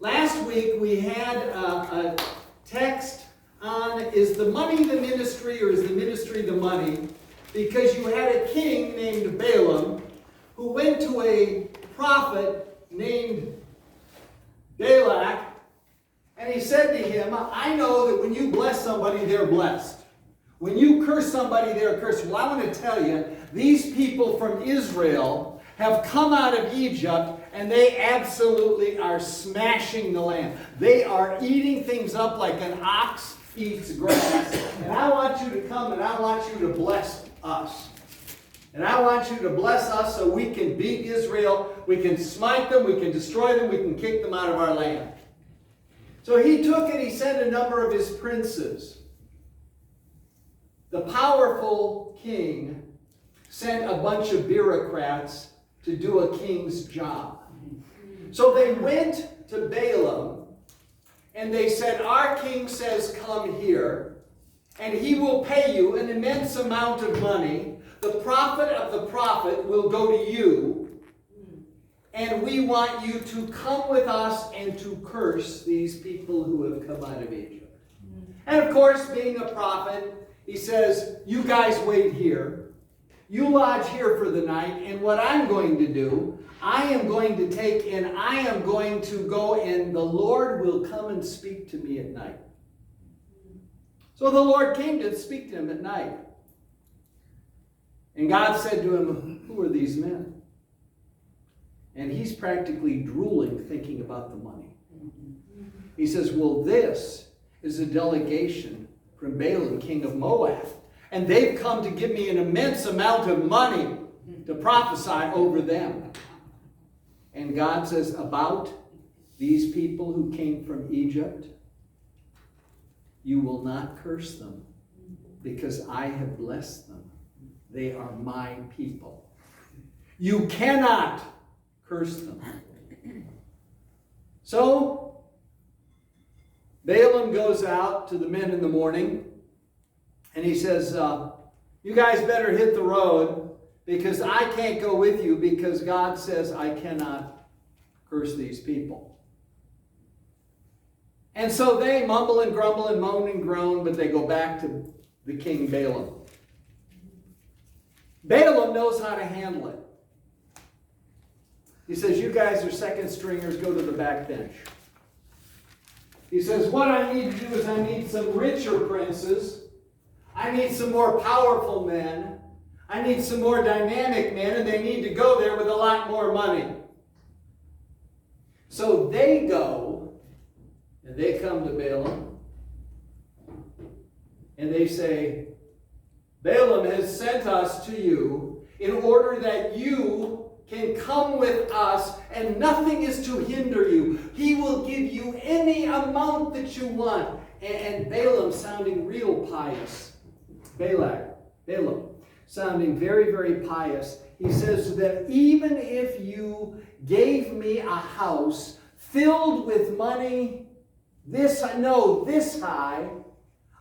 Last week we had a text on, is the money the ministry or is the ministry the money? Because you had a king named Balaam who went to a prophet named Balak, and he said to him, I know that when you bless somebody, they're blessed. When you curse somebody, they're cursed. Well, I want to tell you, these people from Israel have come out of Egypt, and they absolutely are smashing the land. They are eating things up like an ox eats grass. And I want you to come and I want you to bless us. And I want you to bless us so we can beat Israel, we can smite them, we can destroy them, we can kick them out of our land. So he took and he sent a number of his princes. The powerful king sent a bunch of bureaucrats to do a king's job. So they went to Balaam and they said, our king says come here and he will pay you an immense amount of money. The profit of the prophet will go to you. And we want you to come with us and to curse these people who have come out of Egypt. And of course, being a prophet, he says, you guys wait here. You lodge here for the night. And what I'm going to do, I am going to take and I am going to go and the Lord will come and speak to me at night. So the Lord came to speak to him at night. And God said to him, who are these men? And he's practically drooling, thinking about the money. He says, well, this is a delegation from Balaam, king of Moab. And they've come to give me an immense amount of money to prophesy over them. And God says, about these people who came from Egypt, you will not curse them because I have blessed them. They are my people. You cannot curse them. So, Balaam goes out to the men in the morning and he says, you guys better hit the road because I can't go with you because God says I cannot curse these people. And so they mumble and grumble and moan and groan, but they go back to the king Balaam. Balaam knows how to handle it. He says, you guys are second stringers, go to the back bench. He says, what I need to do is I need some richer princes. I need some more powerful men. I need some more dynamic men, and they need to go there with a lot more money. So they go, and they come to Balaam, and they say, Balaam has sent us to you in order that you can come with us and nothing is to hinder you. He will give you any amount that you want. And Balaam sounding real pious. Balaam sounding very, very pious. He says that even if you gave me a house filled with money, this high,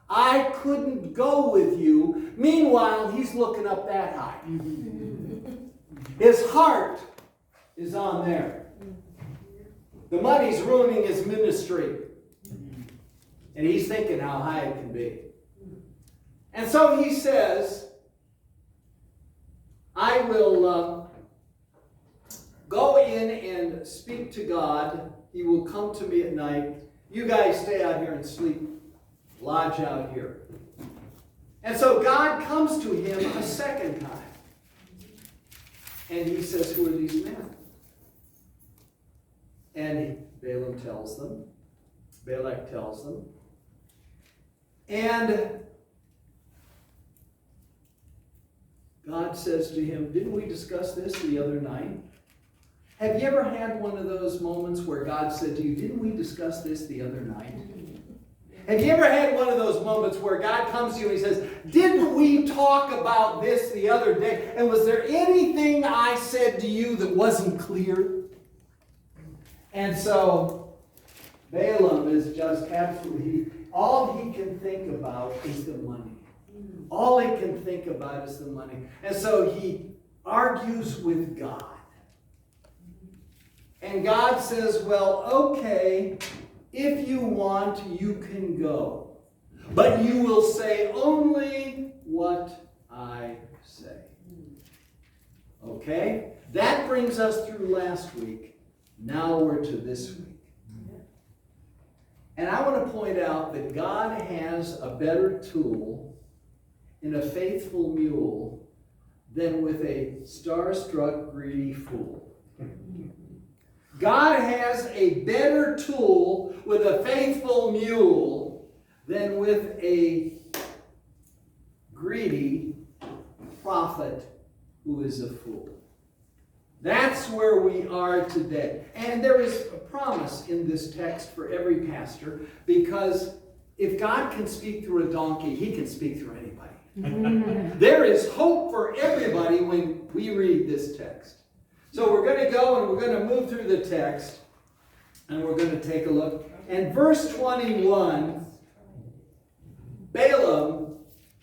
I couldn't go with you. Meanwhile, he's looking up that high. His heart is on there. The money's ruining his ministry. And he's thinking how high it can be. And so he says, I will go in and speak to God. He will come to me at night. You guys stay out here and sleep. Lodge out here. And so God comes to him a second time. And he says, who are these men? And Balaam tells them. Balak tells them. And God says to him, didn't we discuss this the other night? Have you ever had one of those moments where God said to you, didn't we discuss this the other night? Have you ever had one of those moments where God comes to you and he says, didn't we talk about this the other day? And was there anything I said to you that wasn't clear? And so Balaam is just absolutely, all he can think about is the money. All he can think about is the money. And so he argues with God. And God says, well, okay, if you want, you can go. But you will say only what I say. Okay? That brings us through last week. Now we're to this week. And I want to point out that God has a better tool in a faithful mule than with a starstruck, greedy fool. God has a better tool with a faithful mule than with a greedy prophet who is a fool. That's where we are today. And there is a promise in this text for every pastor, because if God can speak through a donkey, he can speak through anybody. There is hope for everybody when we read this text. So we're going to go and we're going to move through the text, and we're going to take a look. And verse 21, Balaam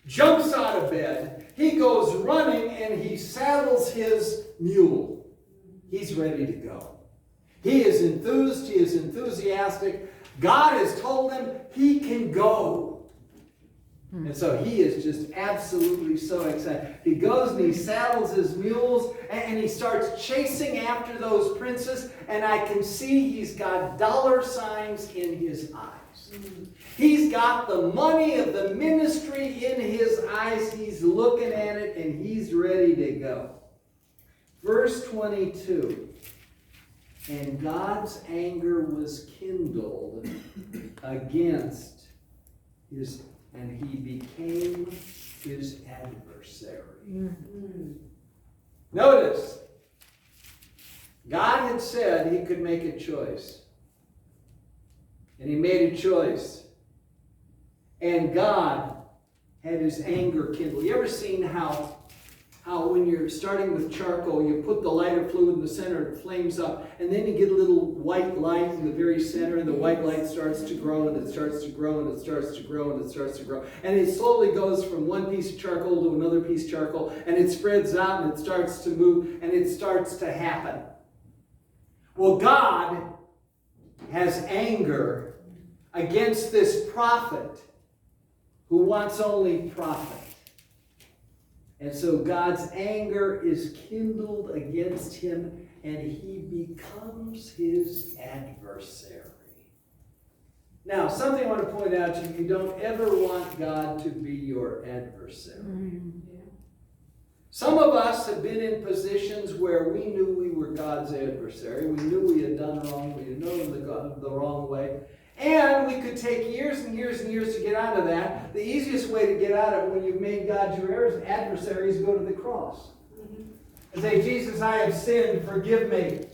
jumps out of bed. He goes running and he saddles his mule. He's ready to go. He is enthused. He is enthusiastic. God has told him he can go. And so he is just absolutely so excited. He goes and he saddles his mules and he starts chasing after those princes. And I can see he's got dollar signs in his eyes. He's got the money of the ministry in his eyes. He's looking at it and he's ready to go. Verse 22. And God's anger was kindled against his, and he became his adversary. Notice, God had said he could make a choice. And he made a choice. And God had his anger kindled. You ever seen how when you're starting with charcoal, you put the lighter fluid in the center, it flames up, and then you get a little white light in the very center, and the white light starts to grow, and it starts to grow, and it starts to grow, and it starts to grow. And it slowly goes from one piece of charcoal to another piece of charcoal, and it spreads out, and it starts to move, and it starts to happen. Well, God has anger against this prophet who wants only profit. And so God's anger is kindled against him, and he becomes his adversary. Now, something I want to point out to you: you don't ever want God to be your adversary. Some of us have been in positions where we knew we were God's adversary. We knew we had done wrong. We had known the wrong way. And we could take years and years and years to get out of that. The easiest way to get out of it when you've made God your adversary is go to the cross. And say, Jesus, I have sinned. Forgive me.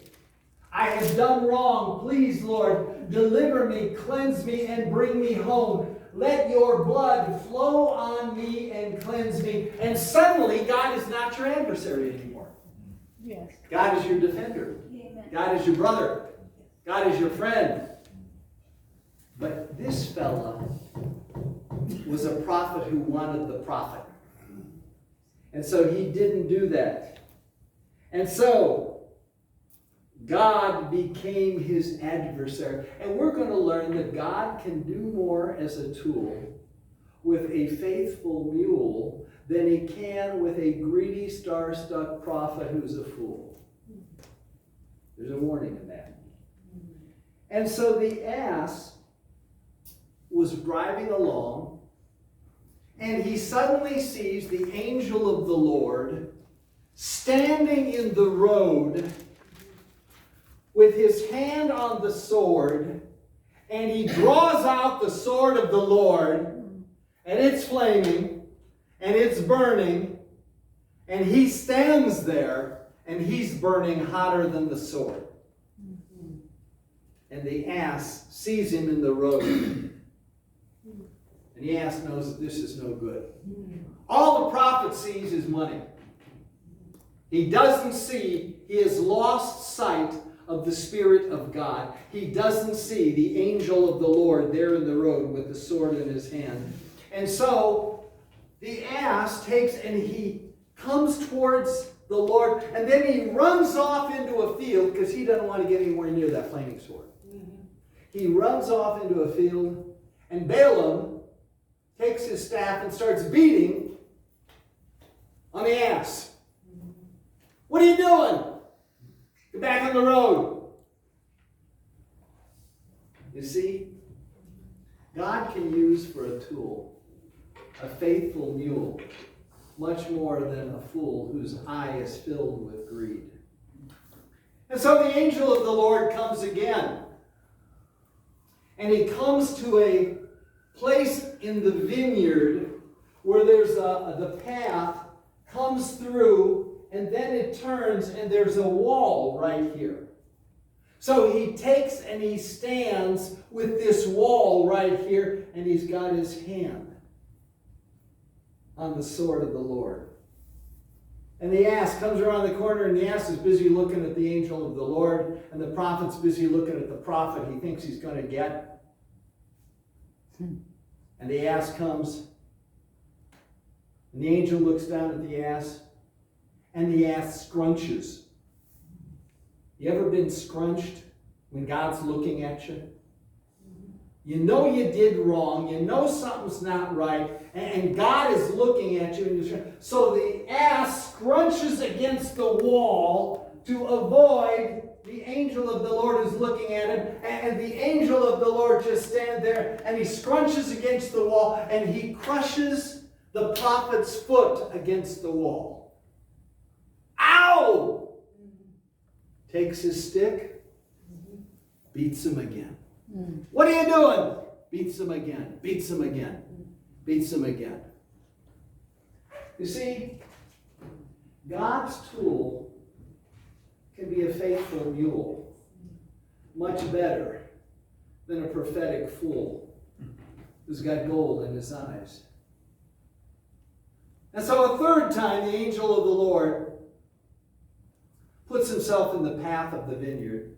I have done wrong. Please, Lord, deliver me, cleanse me, and bring me home. Let your blood flow on me and cleanse me. And suddenly, God is not your adversary anymore. Yes. God is your defender. Amen. God is your brother. God is your friend. But this fella was a prophet who wanted the prophet. And so he didn't do that. And so God became his adversary. And we're going to learn that God can do more as a tool with a faithful mule than he can with a greedy, star-stuck prophet who's a fool. There's a warning in that. And so the ass was driving along, and he suddenly sees the angel of the Lord standing in the road with his hand on the sword, and he draws out the sword of the Lord, and it's flaming, and it's burning, and he stands there, and he's burning hotter than the sword. And the ass sees him in the road. And the ass knows that this is no good. All the prophet sees is money. He doesn't see, he has lost sight of the Spirit of God. He doesn't see the angel of the Lord there in the road with the sword in his hand. And so the ass takes and he comes towards the Lord, and then he runs off into a field because he doesn't want to get anywhere near that flaming sword. He runs off into a field, and Balaam takes his staff and starts beating on the ass. What are you doing? Get back on the road. You see, God can use for a tool a faithful mule much more than a fool whose eye is filled with greed. And so the angel of the Lord comes again. And he comes to a place in the vineyard where there's the path comes through, and then it turns, and there's a wall right here. So he takes and he stands with this wall right here, and he's got his hand on the sword of the Lord. And the ass comes around the corner, and the ass is busy looking at the angel of the Lord, and the prophet's busy looking at the prophet he thinks he's going to get. And the ass comes, and the angel looks down at the ass, and the ass scrunches. You ever been scrunched when God's looking at you? You know you did wrong. You know something's not right. And God is looking at you. And so the ass scrunches against the wall to avoid the angel of the Lord is looking at him. And the angel of the Lord just stands there. And he scrunches against the wall. And he crushes the prophet's foot against the wall. Ow! Takes his stick. Beats him again. What are you doing? Beats him again. Beats him again. Beats him again. You see, God's tool can be a faithful mule much better than a prophetic fool who's got gold in his eyes. And so a third time, the angel of the Lord puts himself in the path of the vineyard.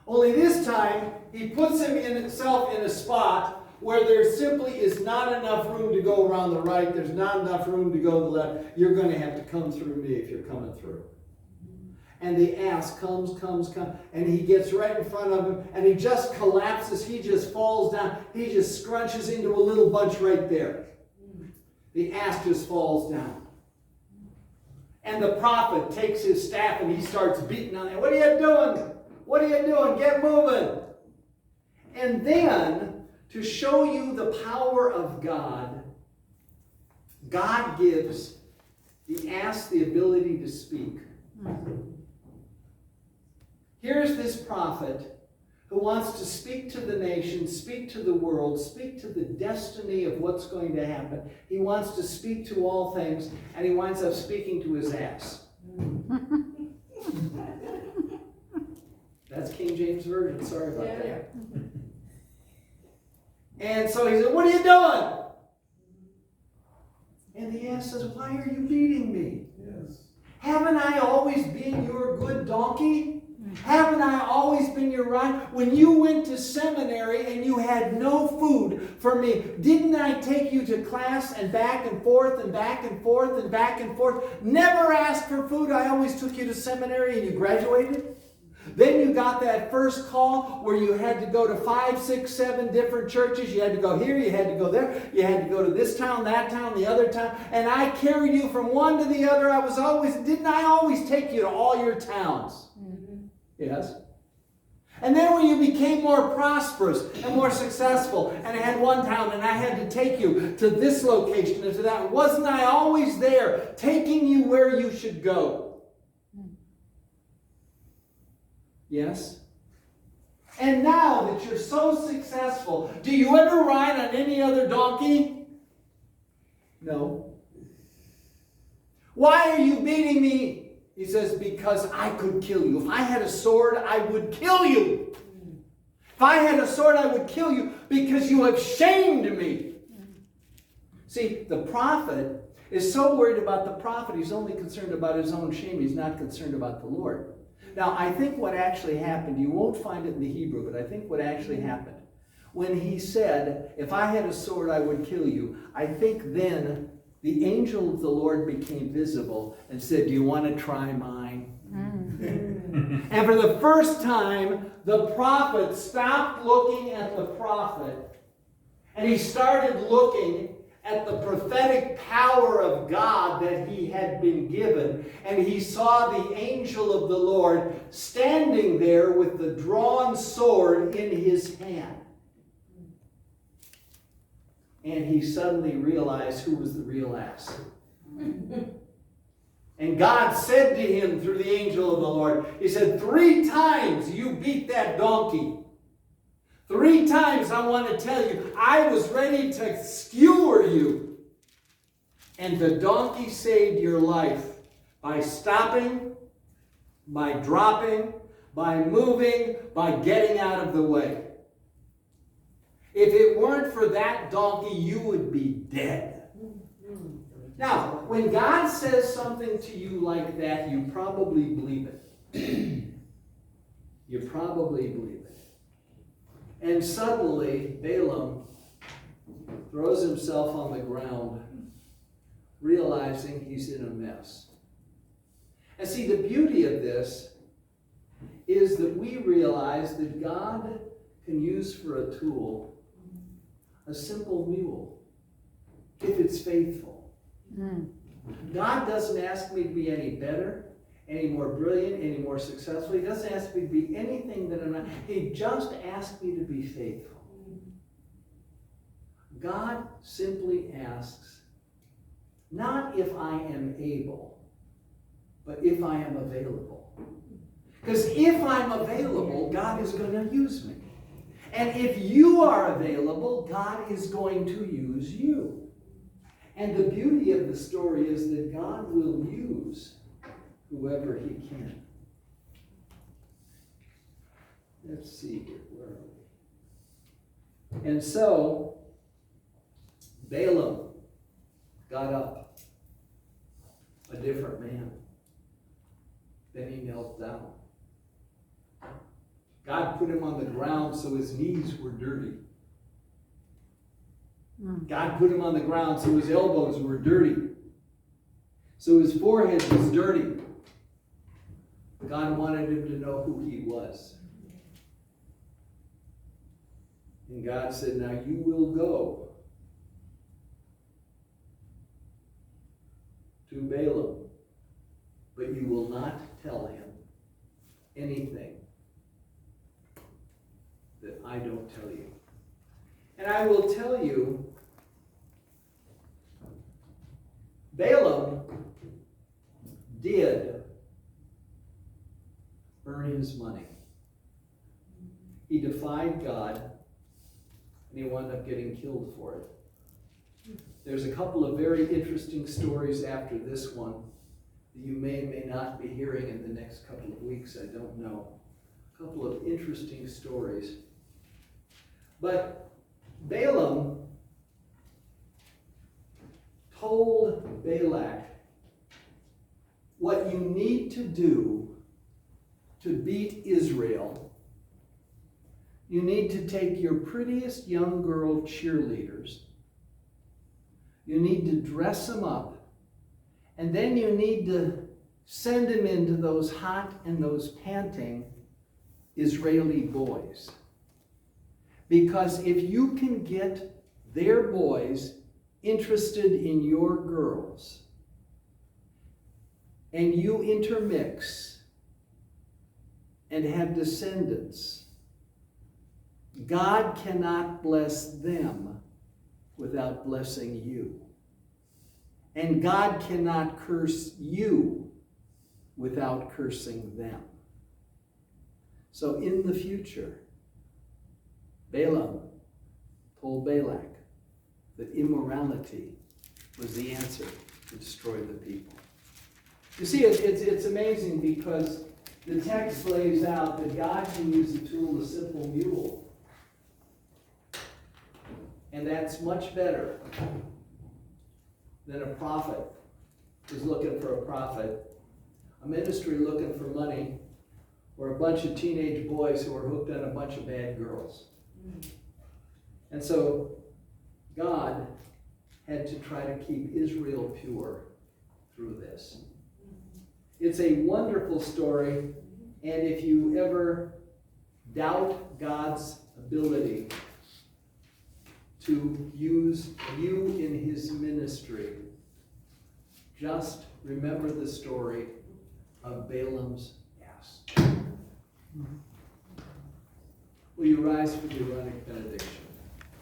Only this time, he puts himself in a spot where there simply is not enough room to go around the right. There's not enough room to go to the left. You're going to have to come through me if you're coming through. And the ass comes, and he gets right in front of him, and he just collapses. He just falls down. He just scrunches into a little bunch right there. The ass just falls down. And the prophet takes his staff, and he starts beating on it. What are you doing? What are you doing? Get moving. And then, to show you the power of God, God gives the ass the ability to speak. Here's this prophet who wants to speak to the nation, speak to the world, speak to the destiny of what's going to happen. He wants to speak to all things, and he winds up speaking to his ass. That's King James Version. Sorry about that. And so he said, what are you doing? And the ass says, why are you beating me? Yes. Haven't I always been your good donkey? Haven't I always been your ride? When you went to seminary and you had no food for me, didn't I take you to class and back and forth and back and forth and back and forth? Never asked for food. I always took you to seminary and you graduated. Then you got that first call where you had to go to 5, 6, 7 different churches. You had to go here, you had to go there. You had to go to this town, that town, the other town. And I carried you from one to the other. Didn't I always take you to all your towns? Mm-hmm. Yes. And then when you became more prosperous and more successful, and I had one town and I had to take you to this location and to that, wasn't I always there taking you where you should go? Yes? And now that you're so successful, do you ever ride on any other donkey? No. Why are you beating me? He says, because I could kill you. If I had a sword, I would kill you. If I had a sword, I would kill you because you have shamed me. See, the prophet is so worried about the prophet, he's only concerned about his own shame. He's not concerned about the Lord. Now, I think what actually happened, you won't find it in the Hebrew, but I think what actually happened, when he said, if I had a sword, I would kill you, I think then the angel of the Lord became visible and said, "Do you want to try mine?" And for the first time, the prophet stopped looking at the prophet, and he started looking at the prophetic power of God that he had been given. And he saw the angel of the Lord standing there with the drawn sword in his hand. And he suddenly realized who was the real ass. And God said to him through the angel of the Lord, he said, 3 times you beat that donkey. 3 times I want to tell you, I was ready to skewer you. And the donkey saved your life by stopping, by dropping, by moving, by getting out of the way. If it weren't for that donkey, you would be dead. Now, when God says something to you like that, you probably believe it. You probably believe it. And suddenly, Balaam throws himself on the ground, realizing he's in a mess. And see, the beauty of this is that we realize that God can use for a tool a simple mule, if it's faithful. God doesn't ask me to be any better, any more brilliant, any more successful. He doesn't ask me to be anything that I'm not. He just asked me to be faithful. God simply asks, not if I am able, but if I am available. Because if I'm available, God is going to use me. And if you are available, God is going to use you. And the beauty of the story is that God will use whoever he can. Let's see here. Where are we? And so, Balaam got up, a different man. Then he knelt down. God put him on the ground so his knees were dirty. God put him on the ground so his elbows were dirty. So his forehead was dirty. God wanted him to know who he was. And God said, now you will go to Balaam, but you will not tell him anything that I don't tell you. And I will tell you, Balaam did earn his money. He defied God, and he wound up getting killed for it. There's a couple of very interesting stories after this one that you may or may not be hearing in the next couple of weeks. I don't know. A couple of interesting stories. But Balaam told Balak what you need to do to beat Israel. You need to take your prettiest young girl cheerleaders. You need to dress them up. And then you need to send them into those hot and those panting Israeli boys. Because if you can get their boys interested in your girls, and you intermix and have descendants, God cannot bless them without blessing you. And God cannot curse you without cursing them. So in the future, Balaam told Balak that immorality was the answer to destroy the people. You see, it's amazing because the text lays out that God can use a tool, a simple mule. And that's much better than a prophet who's looking for a prophet, a ministry looking for money, or a bunch of teenage boys who are hooked on a bunch of bad girls. And so God had to try to keep Israel pure through this. It's a wonderful story, and if you ever doubt God's ability to use you in his ministry, just remember the story of Balaam's ass. Will you rise for the Aaronic benediction?